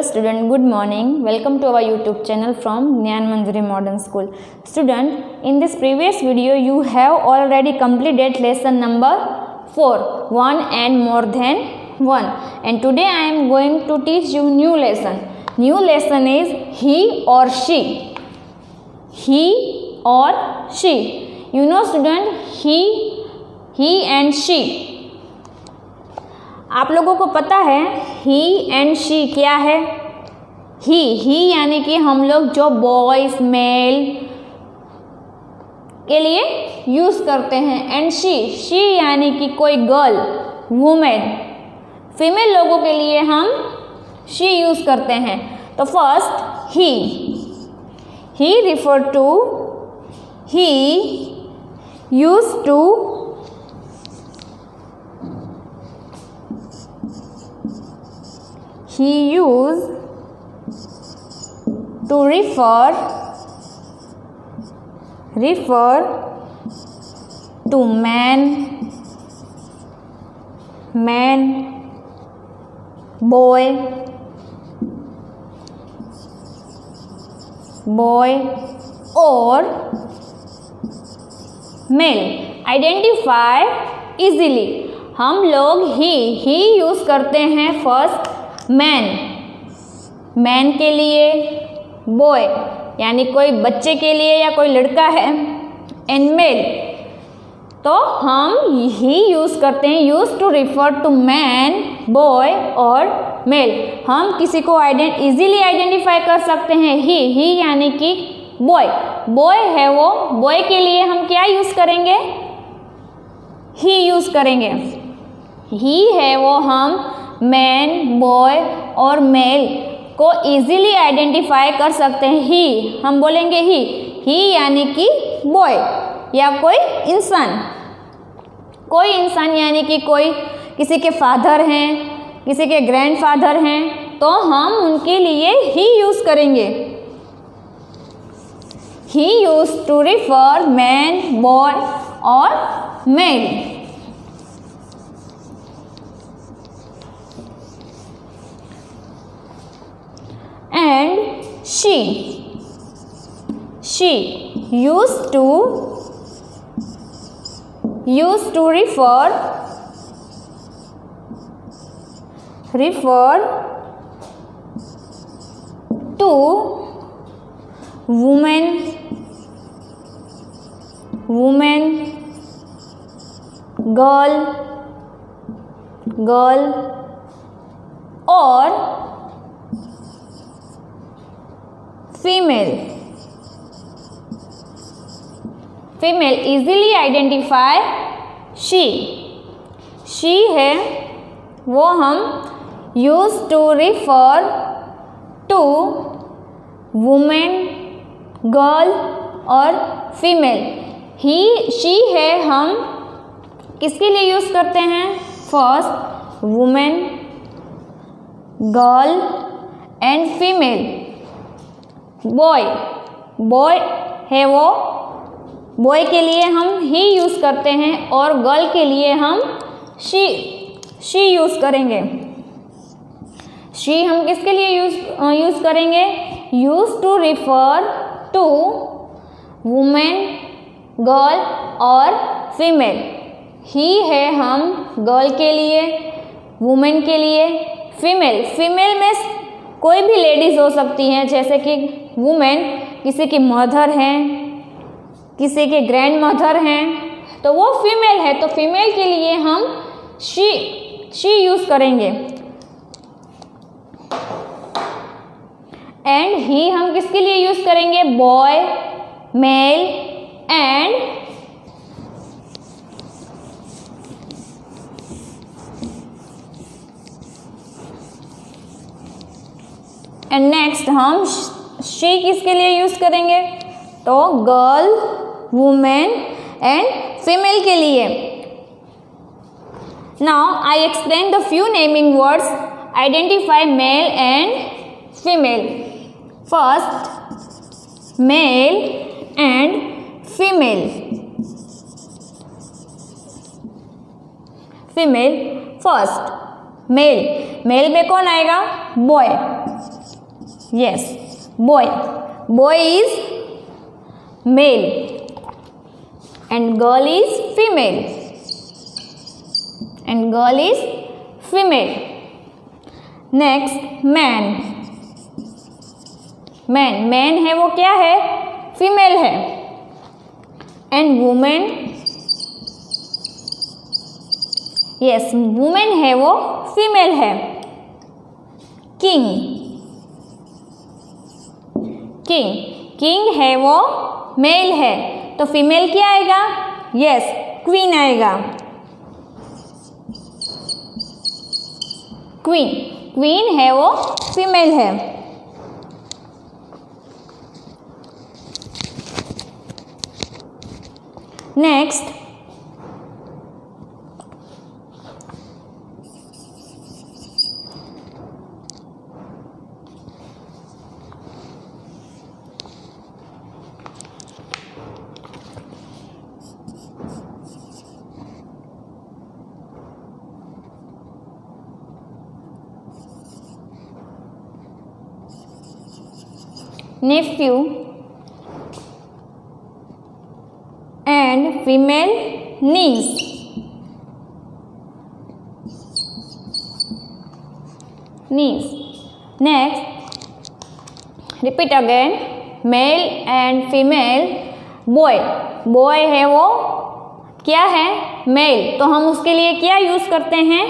Hello student, good morning. Welcome to our YouTube channel from Gyan Manjari Modern School. Student, in this previous video you have already completed lesson number 4, 1 and more than 1. And today I am going to teach you new lesson. New lesson is he or she. He or she. You know student, he and she. आप लोगों को पता है ही and she क्या है? ही यानी कि हम लोग जो बॉयज मेल के लिए यूज करते हैं, एंड शी यानी कि कोई गर्ल वुमेन फीमेल लोगों के लिए हम शी यूज करते हैं. तो first he refer to, he use to, he used to refer to man, boy or male. Identify easily. हम लोग ही यूज करते हैं फर्स्ट मैन के लिए, बॉय यानी कोई बच्चे के लिए या कोई लड़का है, एंड मेल तो हम ही यूज करते हैं use to refer to man, boy और मेल. हम किसी को इजीली आइडेंटिफाई कर सकते हैं. ही यानी कि बॉय है, वो बॉय के लिए हम क्या यूज करेंगे? ही यूज करेंगे. ही है वो हम मैन, बॉय और मेल को इजीली आइडेंटिफाई कर सकते हैं. ही हम बोलेंगे ही यानी कि बॉय या कोई इंसान यानी कि कोई किसी के फादर हैं, किसी के ग्रैंडफादर हैं, तो हम उनके लिए ही यूज करेंगे. He use to refer man, boy और male. And she used to refer to women, girl or female. Easily identify she है वो हम use to refer to woman, girl और female. she है हम किसके लिए यूज करते हैं? First woman, girl and female. Boy है वो बॉय के लिए हम ही यूज करते हैं और गर्ल के लिए हम शी यूज करेंगे. शी हम किसके लिए यूज करेंगे? Use to refer to women, girl और फीमेल. ही है हम गर्ल के लिए, वुमेन के लिए, फीमेल में कोई भी लेडीज हो सकती हैं, जैसे कि वुमेन किसी की मदर हैं, किसी के ग्रैंड मदर हैं, तो वो फीमेल है. तो फीमेल के लिए हम शी यूज करेंगे. एंड ही हम किसके लिए यूज करेंगे? बॉय, मेल एंड नेक्स्ट हम शी किसके लिए यूज करेंगे? तो गर्ल, वुमेन एंड फीमेल के लिए. Now I explain the few naming words. Identify male and female. First male and female. First male, male में कौन आएगा? Boy, yes boy, boy is male and girl is female, and girl is female. Next man, man, man है वो क्या है? Female है। And women, yes women है वो फीमेल है। किंग, किंग, किंग है वो मेल है, तो फीमेल क्या आएगा? यस क्वीन आएगा। क्वीन, क्वीन है वो फीमेल है। Next nephew and female niece, niece. Next, repeat again, male and female boy, boy है वो क्या है? मेल, तो हम उसके लिए क्या यूज करते हैं?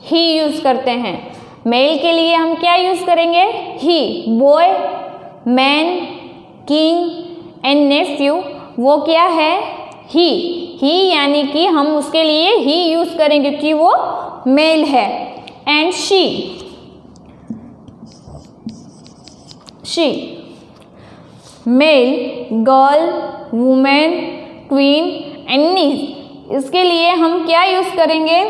ही यूज करते हैं। मेल के लिए हम क्या यूज करेंगे? He. Boy, man, king and nephew वो क्या है? ही। ही यानी कि हम उसके लिए ही यूज करेंगे क्योंकि वो मेल है। And she, she male, girl, woman, queen and niece, इसके लिए हम क्या यूज करेंगे?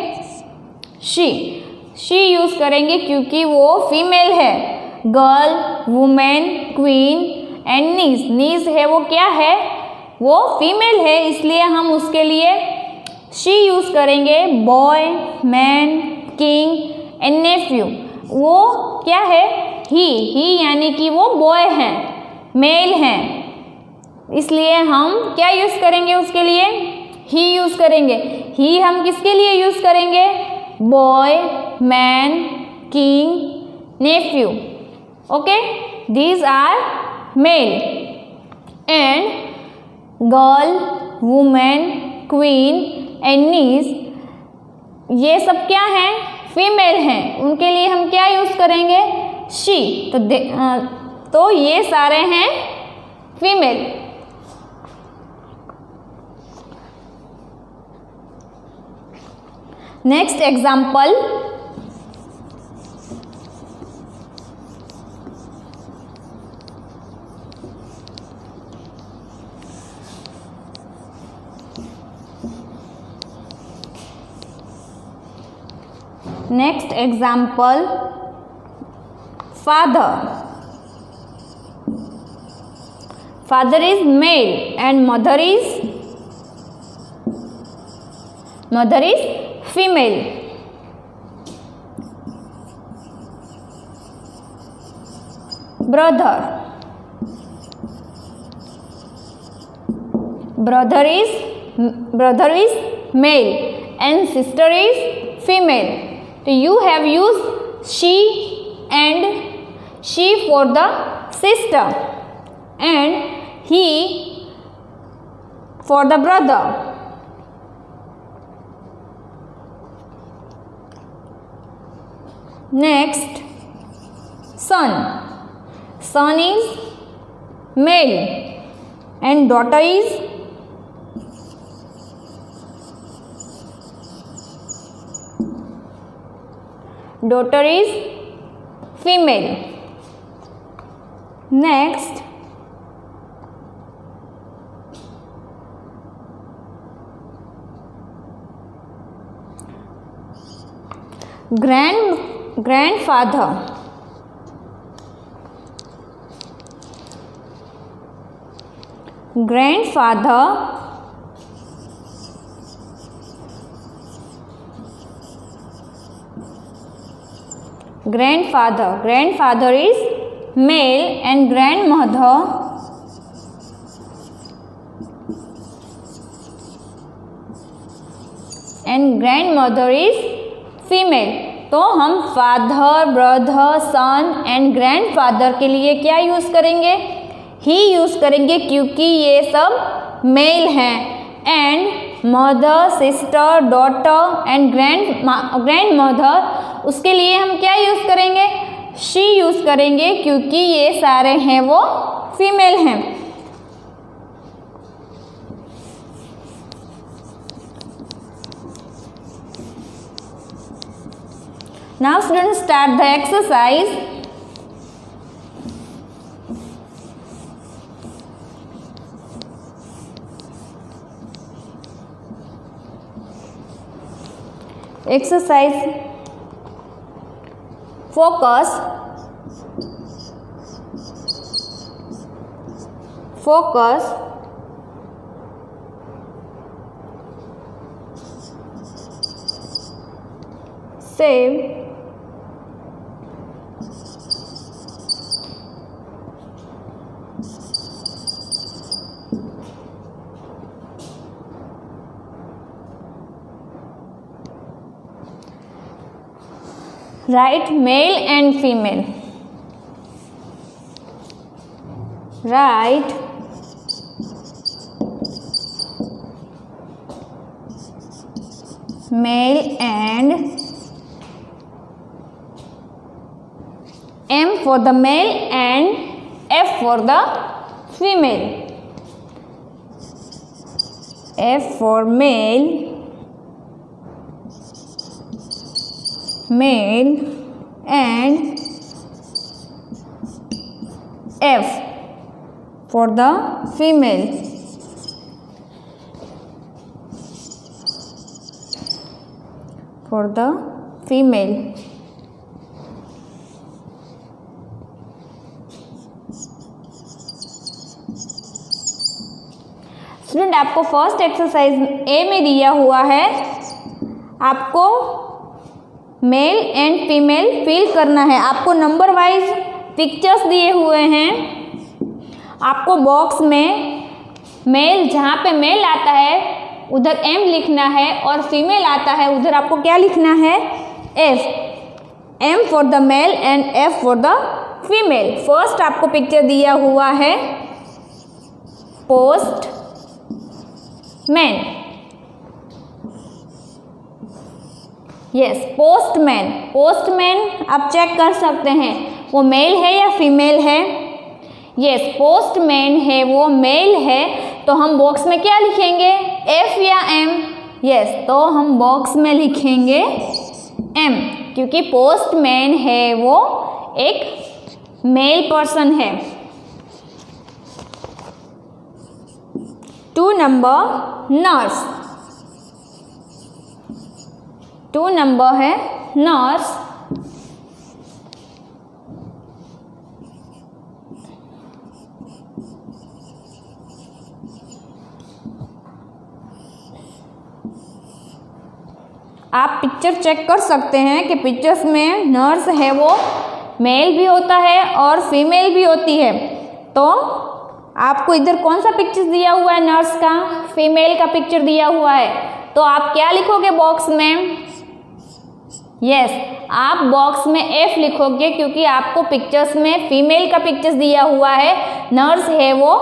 शी। शी यूज करेंगे क्योंकि वो फीमेल है। Girl, woman, queen and gneiss, niece है वो क्या है? वो फीमेल है, इसलिए हम उसके लिए शी यूज करेंगे। Boy, man, king and nephew वो क्या है? ही। ही यानी कि वो बॉय हैं, मेल हैं, इसलिए हम क्या यूज करेंगे उसके लिए? ही यूज करेंगे। ही हम किसके लिए यूज करेंगे? Boy, man, king, nephew. Okay, these are male and girl, woman, queen and niece ये सब क्या हैं? फीमेल हैं, उनके लिए हम क्या यूज करेंगे? शी। तो ये सारे हैं female. Next example, next example, father, father is male and mother is female. Brother, brother is male and sister is female. So you have used she and she for the sister and he for the brother. Next, son, son is male and daughter is female. Next, grandfather, grandfather. Grandfather is male and grandmother is female. तो हम father, brother, son and grandfather के लिए क्या use करेंगे? ही use करेंगे क्योंकि ये सब मेल हैं. And mother, sister, daughter and grand mother, उसके लिए हम क्या यूज़ करेंगे? शी यूज़ करेंगे क्योंकि ये सारे हैं वो फीमेल हैं. Now students, start the exercise. Exercise focus. Save. Write male and female. Write male and M for the male and F for the female. F for male and F for the female. Student, आपको first exercise ए में दिया हुआ है, आपको mail and female fill करना है. आपको number wise pictures दिए हुए हैं. आपको बॉक्स में मेल, जहाँ पे मेल आता है उधर एम लिखना है और फीमेल आता है उधर आपको क्या लिखना है? F. M for the male and F for the female. First आपको पिक्चर दिया हुआ है post man. Yes, postman. Postman आप चेक कर सकते हैं वो मेल है या फीमेल है. यस, पोस्टमैन है वो मेल है. तो हम बॉक्स में क्या लिखेंगे? एफ या एम? यस, तो हम बॉक्स में लिखेंगे एम क्योंकि पोस्टमैन है वो एक मेल पर्सन है. 2 नंबर नर्स. 2 नंबर है नर्स. आप पिक्चर चेक कर सकते हैं कि पिक्चर्स में नर्स है वो मेल भी होता है और फीमेल भी होती है. तो आपको इधर कौन सा पिक्चर दिया हुआ है? नर्स का, फीमेल का पिक्चर दिया हुआ है. तो आप क्या लिखोगे बॉक्स में? यस, आप बॉक्स में एफ लिखोगे क्योंकि आपको पिक्चर्स में फीमेल का पिक्चर्स दिया हुआ है. नर्स है वो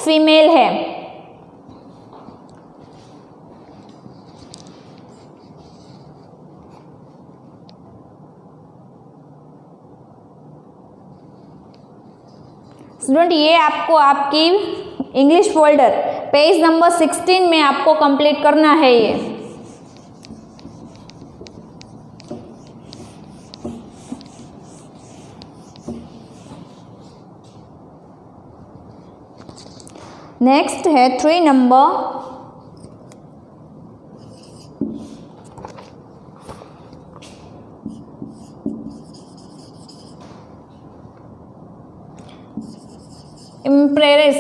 फीमेल है. स्टूडेंट, ये आपको आपकी इंग्लिश फोल्डर पेज नंबर 16 में आपको कंप्लीट करना है. ये नेक्स्ट है 3 नंबर इम्प्रेस.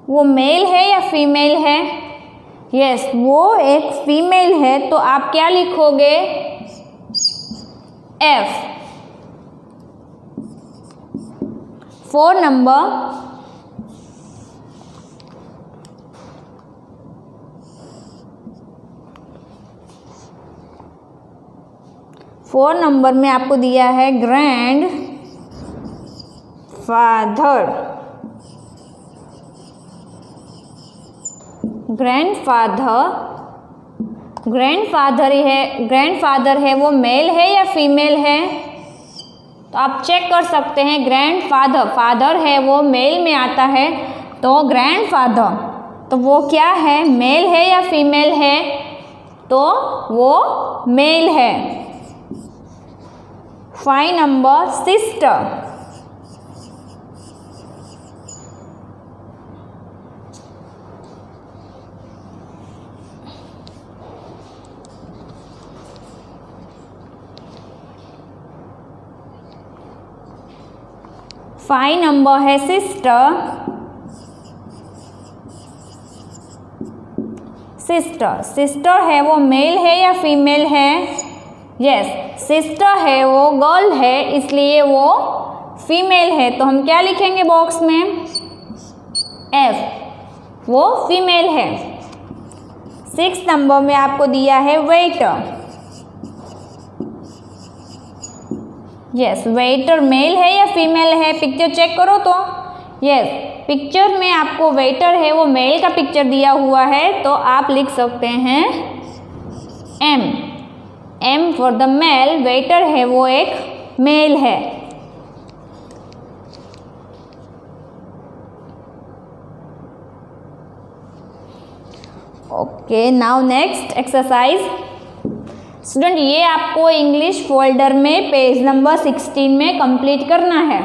वो मेल है या फीमेल है? यस, वो एक फीमेल है, तो आप क्या लिखोगे? F। 4 नंबर, में आपको दिया है ग्रैंड फादर। ग्रैंडफादर है वो मेल है या फीमेल है? तो आप चेक कर सकते हैं। फादर है वो मेल में आता है, तो ग्रैंडफादर, तो वो क्या है? मेल है या फीमेल है? तो वो मेल है। 5 नंबर, सिस्टर। फाइव नंबर है सिस्टर। सिस्टर है वो मेल है या फीमेल है? यस, सिस्टर है वो गर्ल है, इसलिए वो फीमेल है। तो हम क्या लिखेंगे बॉक्स में? F, वो फीमेल है। 6 नंबर में आपको दिया है वेटर। यस, वेटर मेल है या फीमेल है? पिक्चर चेक करो तो। यस, पिक्चर में आपको वेटर है वो मेल का पिक्चर दिया हुआ है, तो आप लिख सकते हैं M for the male. Waiter है वो एक मेल है। Okay, now next exercise. Student, ये आपको इंग्लिश फोल्डर में पेज नंबर 16 में कंप्लीट करना है।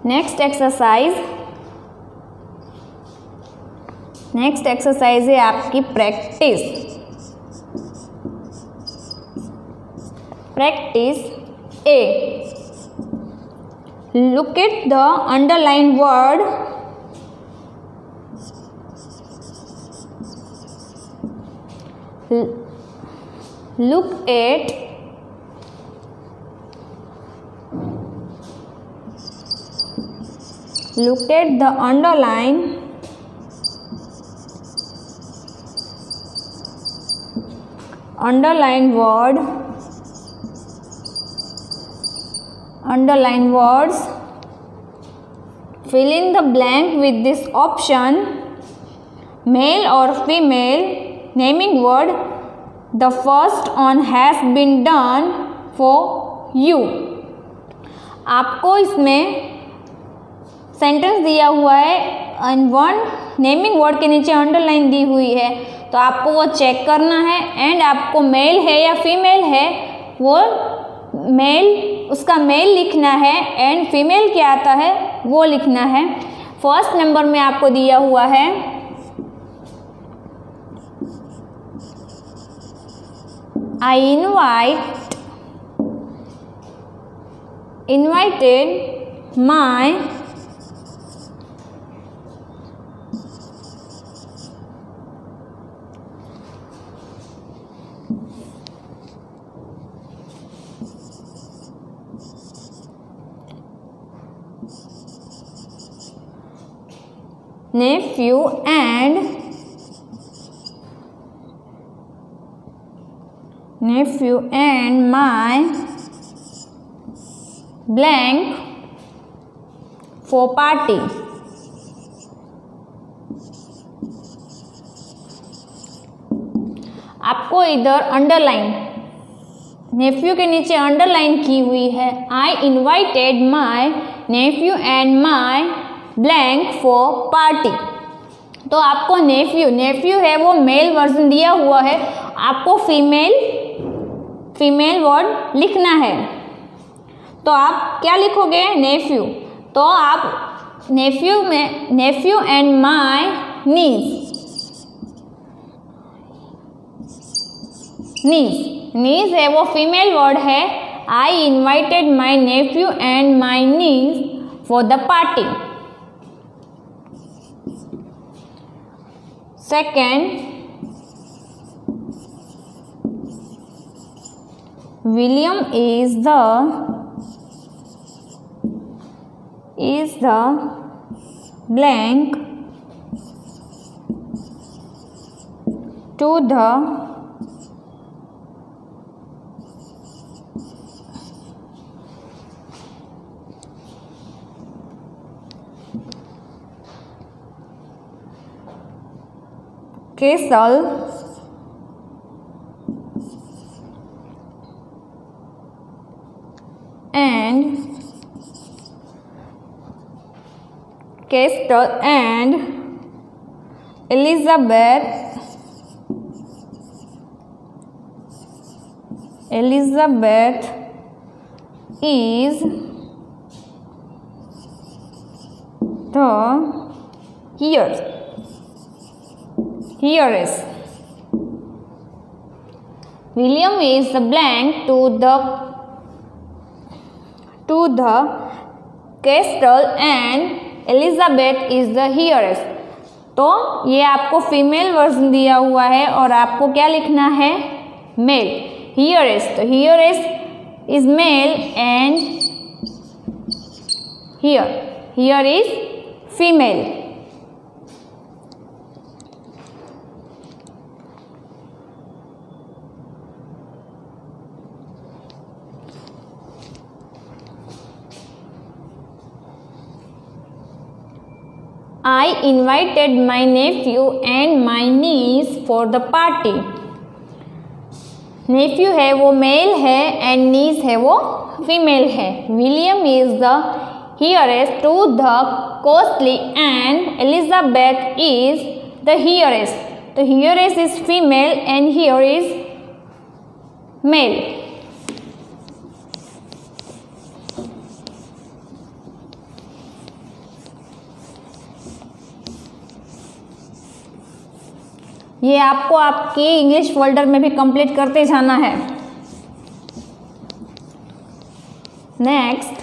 नेक्स्ट एक्सरसाइज है आपकी practice A। Look at the underline word. Look at the underlined words. Fill in the blank with this option: male or female. Naming word. The first one has been done for you. आपको इसमें sentence दिया हुआ है and one naming word के नीचे underline the हुई है, तो आपको वो चेक करना है। एंड आपको मेल है या फीमेल है, वो मेल, उसका मेल लिखना है एंड फीमेल क्या आता है वो लिखना है। फर्स्ट नंबर में आपको दिया हुआ है I invited my nephew and my blank for party. आपको इधर अंडरलाइन, नेफ्यू के नीचे अंडरलाइन की हुई है I invited my nephew and my blank for party. तो आपको नेफ्यू है वो मेल वर्जन दिया हुआ है, आपको फीमेल फीमेल वर्ड लिखना है तो आप क्या लिखोगे? नेफ्यू। तो आप नेफ्यू में nephew and my niece, niece है वो फीमेल वर्ड है। I invited my nephew and my niece for the party. Second, William is the blank to the castle and Elizabeth is the heiress. William is the blank to the castle and Elizabeth is the heiress। तो ये आपको female version दिया हुआ है और आपको क्या लिखना है? मेल। heiress, तो heiress is male and here is female. I invited my nephew and my niece for the party। nephew है वो मेल है एंड niece है वो फीमेल है। William is the heiress to the costly and Elizabeth is the heiress। तो heiress is female and here is male। ये आपको आपके इंग्लिश फोल्डर में भी कंप्लीट करते जाना है। Next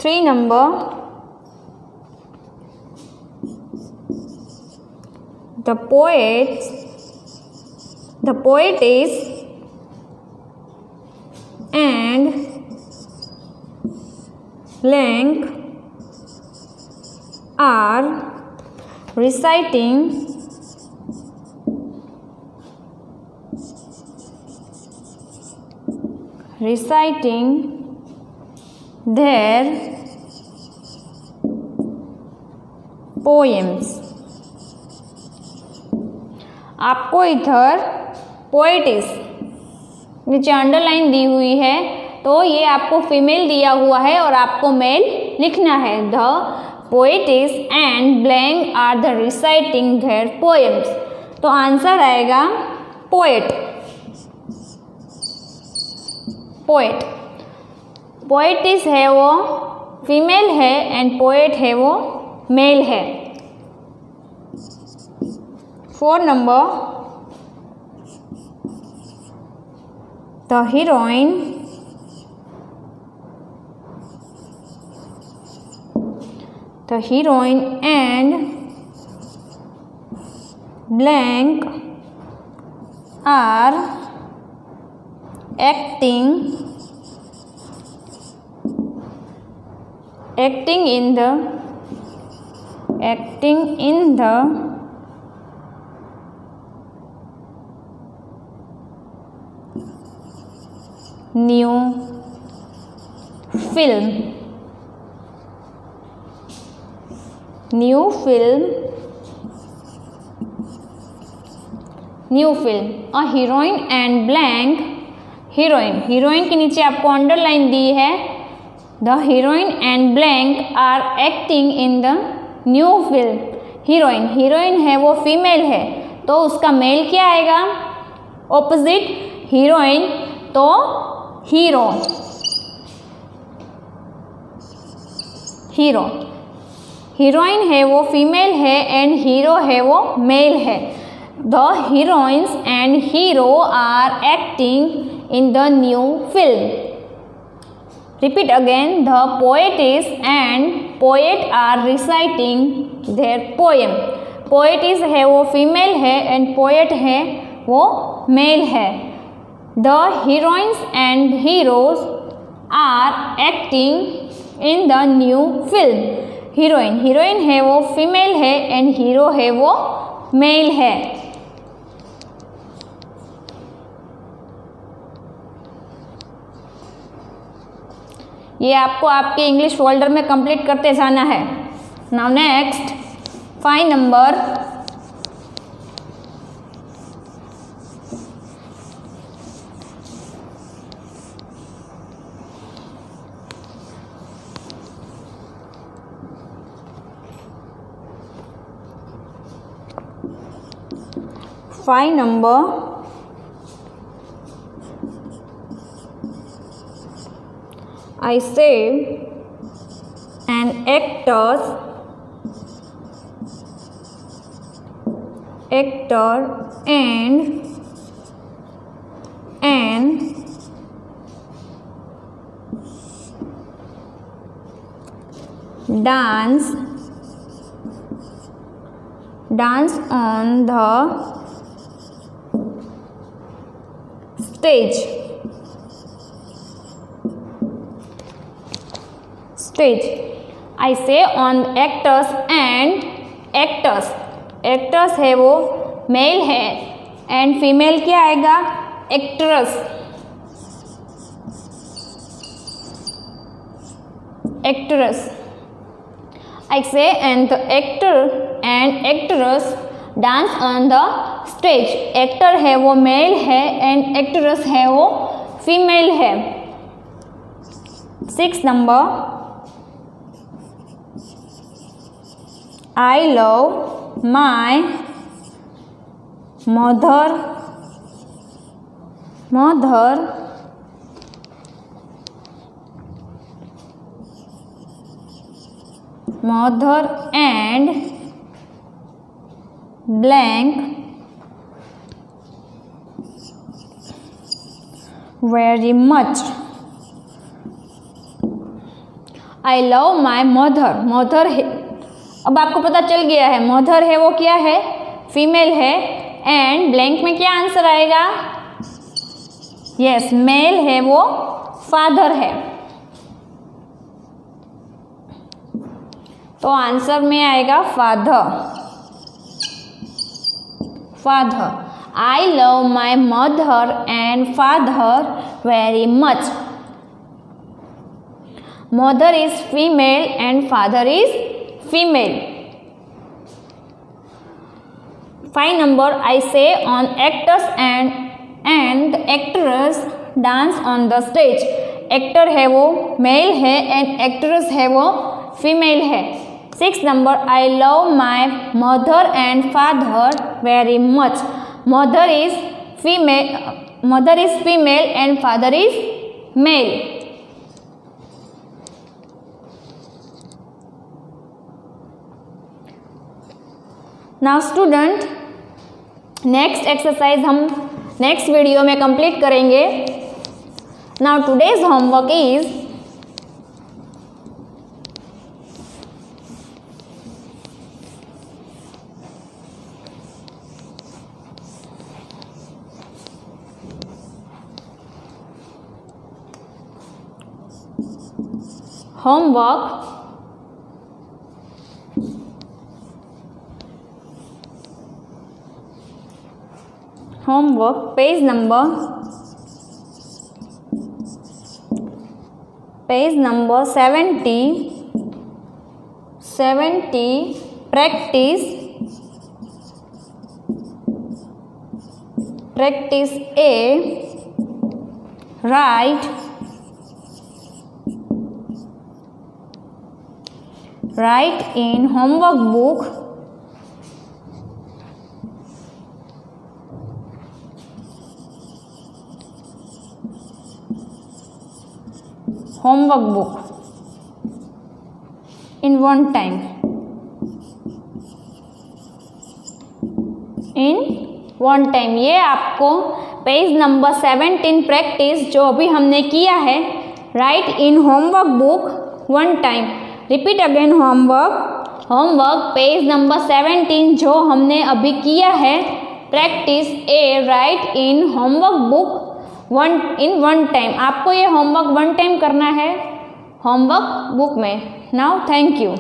3 number, the poetess and blank are reciting their poems। आपको इधर पोएटिस नीचे अंडरलाइन दी हुई है तो ये आपको फीमेल दिया हुआ है और आपको मेल लिखना है। The poetess and blank are the reciting their poems। तो आंसर आएगा पोएट। पोएटिस है वो फीमेल है एंड पोएट है वो मेल है। 4 number, the heroine and blank are acting in the new film। A heroine and blank, heroine के नीचे आपको अंडरलाइन दी है। The heroine and blank are acting in the new film. Heroine है वो फीमेल है तो उसका मेल क्या आएगा? ऑपोजिट हीरोइन तो हीरो। हीरो, हीरोइन है वो फीमेल है एंड हीरो है वो मेल है। The heroines and hero are acting in the new film. Repeat again, the poetess and poet are reciting their poem. Poetess है वो फीमेल है एंड पोएट है वो मेल है। The heroines and heroes are acting in the new film. Heroine, heroine है वो female है and hero है वो मेल है। ये आपको आपके इंग्लिश फोल्डर में कंप्लीट करते जाना है। Now next, find number 5 number I say an actor and dance on the stage. I say on actors and actors है वो मेल है एंड फीमेल क्या आएगा? Actress. I say and the actor and actress dance on the stage. Actor है वो male है and actress है वो फीमेल है। 6 number I love my mother and blank very much. I love my mother है, अब आपको पता चल गया है मदर है वो क्या है? फीमेल है एंड ब्लैंक में क्या आंसर आएगा? यस, मेल है वो फादर है। तो आंसर में आएगा father. I love my mother and father very much. Mother is female and father is female. 5 number I say on actors and actors dance on the stage. Actor है वो male है and actress है वो female है। 6 number I love my mother and father very much. Mother is female and father is male. Now student, next exercise हम next video में complete करेंगे। Now today's homework is homework page number 70 practice A, write in homework book homework book in one time, in one time. ये आपको page number 17 practice जो अभी हमने किया है, right in homework book one time. Repeat again homework page number 17 जो हमने अभी किया है, practice A right in homework book in one time. आपको ये होमवर्क वन टाइम करना है होमवर्क बुक में। Now thank you.